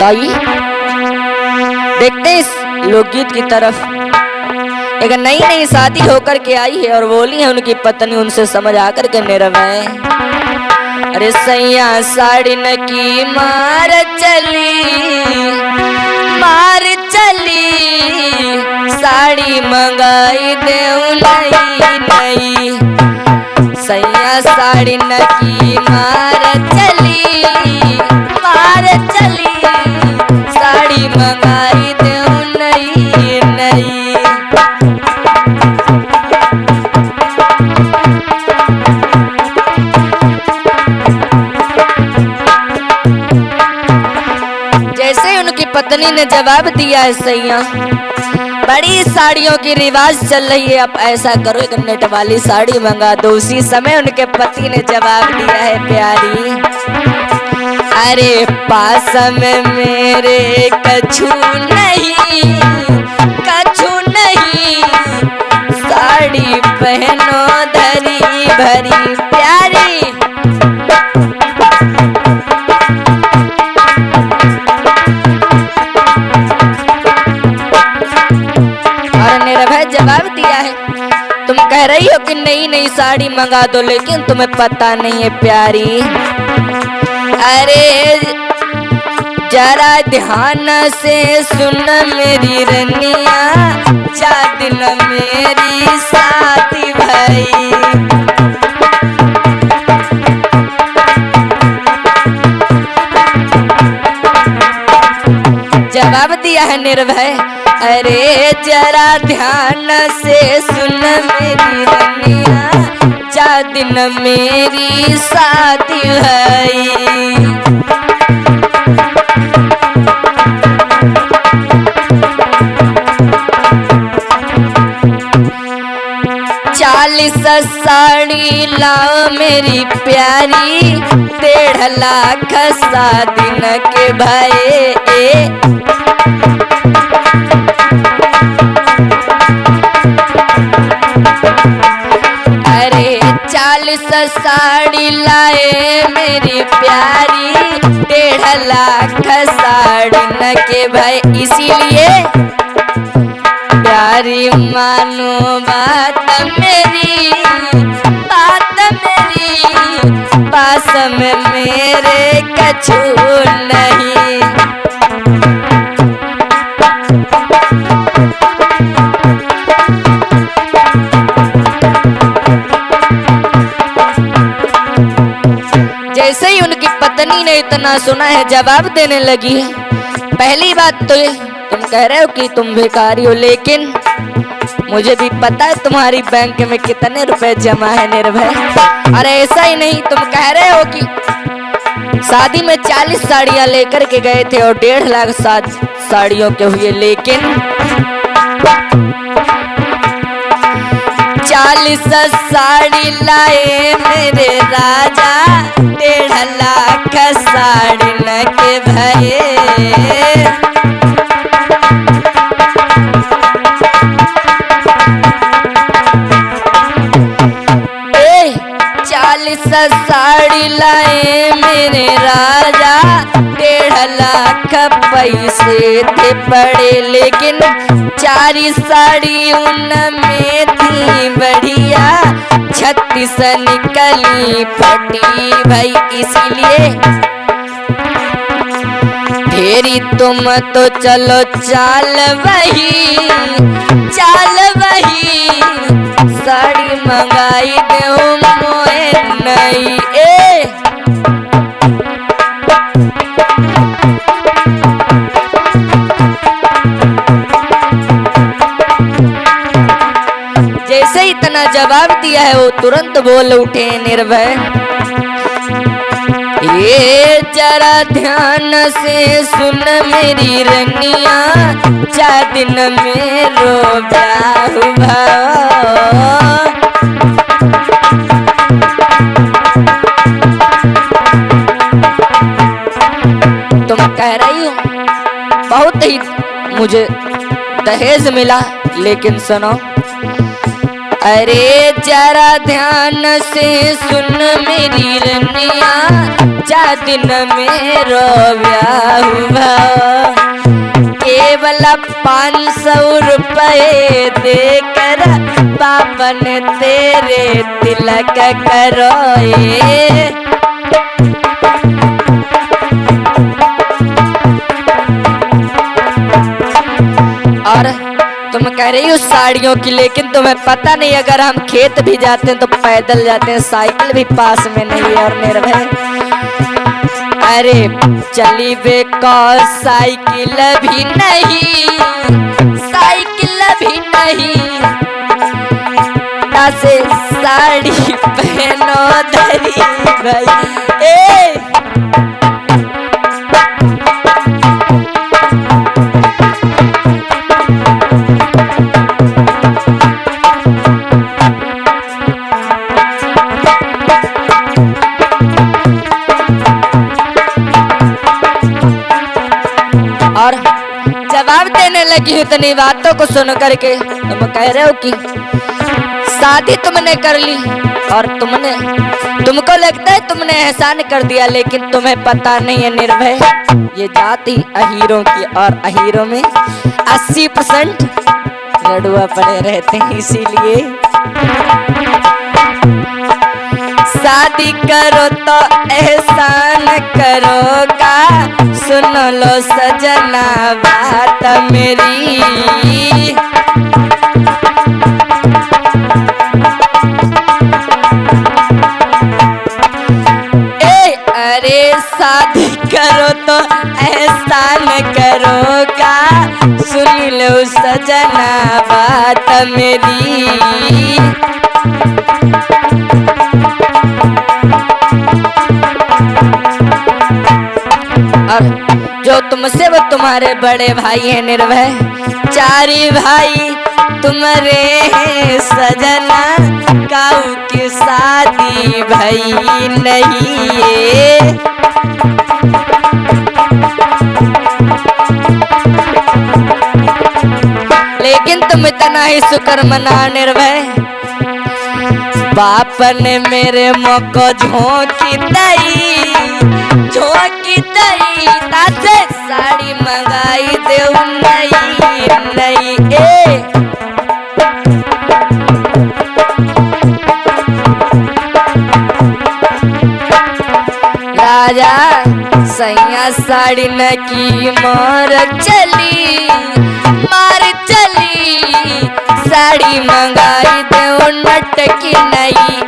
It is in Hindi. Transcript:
ताई देखते हैं इस लोकगीत की तरफ। एक नई नई शादी होकर के आई है और बोली है उनकी पत्नी उनसे समझ आकर के निर्भय, अरे सैया साड़ी न की मार चली साड़ी मंगाई दे नई नई, सैया साड़ी न की मार चली साड़ी मंगाई दे नई नई। जैसे उनकी पत्नी ने जवाब दिया है, सैया बड़ी साड़ियों की रिवाज चल रही है, अब ऐसा करो एक नेट वाली साड़ी मंगा दो। उसी समय उनके पति ने जवाब दिया है, प्यारी अरे पास में मेरे कछु नहीं साड़ी पहनो धरी भरी प्यारी। और निर्भय जवाब दिया है, तुम कह रही हो कि नई नई साड़ी मंगा दो, लेकिन तुम्हें पता नहीं है प्यारी, अरे जरा ध्यान से सुन मेरी रनिया, चार दिन मेरी साथी भाई। जवाब दिया है निर्भय, अरे जरा ध्यान से सुन मेरी रनिया, चार दिन मेरी साथी भाई। 40 साड़ी लाओ मेरी प्यारी, 1.5 लाख दिन के भाई। अरे 40 साड़ी लाए मेरी प्यारी, 1.5 लाख साड़ी न के भाई। इसीलिए प्यारी मानो बात मेरी, पास में मेरे कछु नहीं। जैसे ही उनकी पत्नी ने इतना सुना है, जवाब देने लगी है, पहली बात तो ये तुम कह रहे हो कि तुम भिखारी हो, लेकिन मुझे भी पता है तुम्हारी बैंक में कितने रुपए जमा है निर्भय। अरे ऐसा ही नहीं, तुम कह रहे हो कि शादी में 40 साड़ियां लेकर के गए थे और 1.5 लाख साड़ियों के हुए, लेकिन 40 साड़ी लाए मेरे राजा, 1.5 लाख साड़ी न के भये। साड़ी लाए मेरे राजा, 1.5 लाख पैसे थे पड़े, लेकिन 4 साड़ी उनमें थी बढ़िया, 36 निकली फटी भाई। इसीलिए फेरी तुम तो चलो चाल वही, साड़ी मंगाई दे मोए नहीं। जैसे इतना जवाब दिया है, वो तुरंत बोल उठे निर्भय, ये जरा ध्यान से सुन मेरी रनिया, 4 दिन मेरो ब्याह भाव। तुम कह रही हो बहुत ही मुझे दहेज मिला, लेकिन सुनो अरे जरा ध्यान से सुन मेरी रनिया, जा दिन मेरो ब्याह हुआ, केवल 500 रुपए देकर पापन तेरे तिलक करोए। और तुम कह रही हो साड़ियों की, लेकिन तुम्हें पता नहीं अगर हम खेत भी जाते हैं तो पैदल जाते हैं, साइकिल भी पास में नहीं है। और निर्भय अरे चली बेकार साइकिल भी नहीं, साइकिल भी नहीं, से साड़ी पहनो धरी भाई। ए और जवाब देने लगी इतनी बातों को सुन करके तुम कह रहे हो कि शादी तुमने कर ली और तुमको लगता है तुमने एहसान कर दिया, लेकिन तुम्हें पता नहीं है निर्भय, ये जाति अहीरों की और अहीरों में 80% लड़ुआ पड़े रहते हैं। इसीलिए शादी करो तो एहसान करोगा, सुन लो सजना बात मेरी। अरे शादी करो तो एहसान करोगा, सुन लो सजना बात मेरी। और जो तुमसे वो तुम्हारे बड़े भाई हैं निर्भय, 4 भाई तुम्हारे हैं सजना, काऊ की शादी भाई नहीं है। लेकिन तुम इतना ही शुक्र मना निर्भय, बाप ने मेरे मौको झोंकी दई, झोंकी दई, तासे साड़ी मंगाई दे नहीं नहीं। ए राजा सैया साड़ी न की मार चली, मार चली, साड़ी मंगाई दे नटकी नहीं।